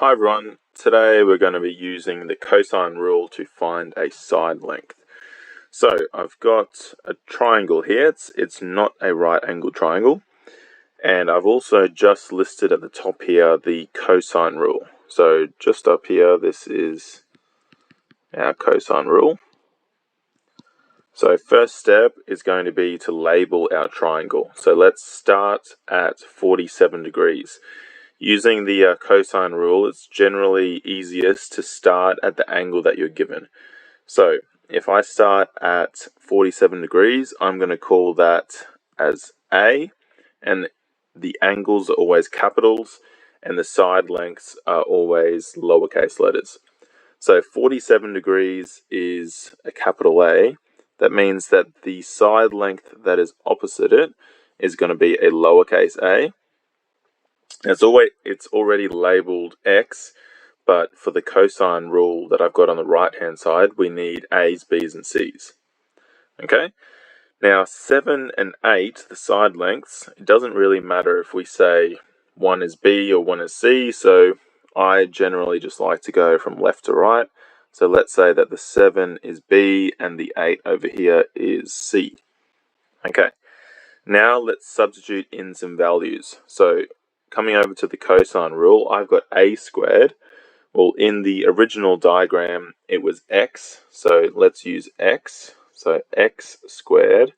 Hi everyone, today we're going to be using the cosine rule to find a side length. So I've got a triangle here, it's not a right angle triangle, and I've also just listed at the top here the cosine rule. So just up here, this is our cosine rule. So first step is going to be to label our triangle. So let's start at 47 degrees. Using the cosine rule, it's generally easiest to start at the angle that you're given. So if I start at 47 degrees, I'm going to call that as A, and the angles are always capitals, and the side lengths are always lowercase letters. So 47 degrees is a capital A. That means that the side length that is opposite it is going to be a lowercase a. It's already labeled x, but for the cosine rule that I've got on the right hand side, we need a's, b's, and c's. Okay? Now 7 and 8, the side lengths, it doesn't really matter if we say one is b or one is c, so I generally just like to go from left to right. So let's say that the 7 is b and the 8 over here is c. Okay, now let's substitute in some values. So coming over to the cosine rule, I've got a squared. Well, in the original diagram, it was x, so let's use x. So x squared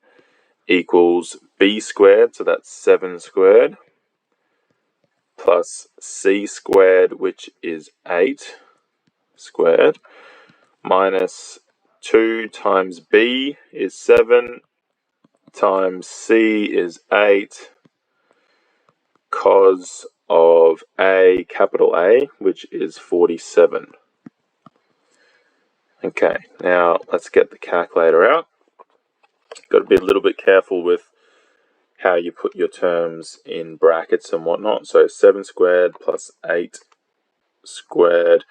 equals b squared, so that's 7 squared, plus c squared, which is 8 squared, minus 2 times b is 7, times c is 8, cos of a, capital A, which is 47. Okay, now let's get the calculator out. Got to be a little bit careful with how you put your terms in brackets and whatnot. So 7 squared plus 8 squared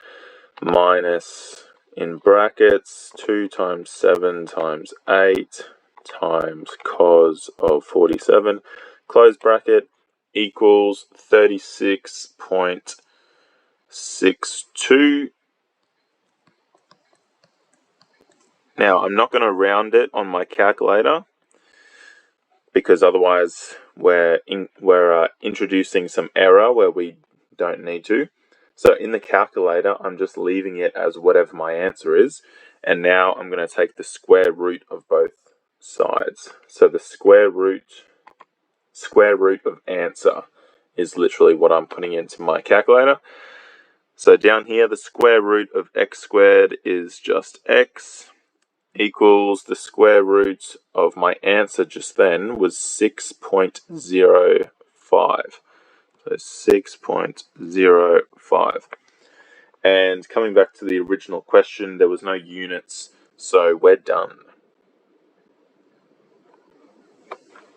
minus, in brackets, 2 times 7 times 8 times cos of 47, close bracket, equals 36.62. Now I'm not going to round it on my calculator because otherwise we're introducing some error where we don't need to. So in the calculator, I'm just leaving it as whatever my answer is, and now I'm going to take the square root of both sides. So the square root of answer is literally what I'm putting into my calculator. So down here, the square root of x squared is just x, equals the square root of my answer just then was 6.05. So 6.05. And coming back to the original question, there was no units, so we're done.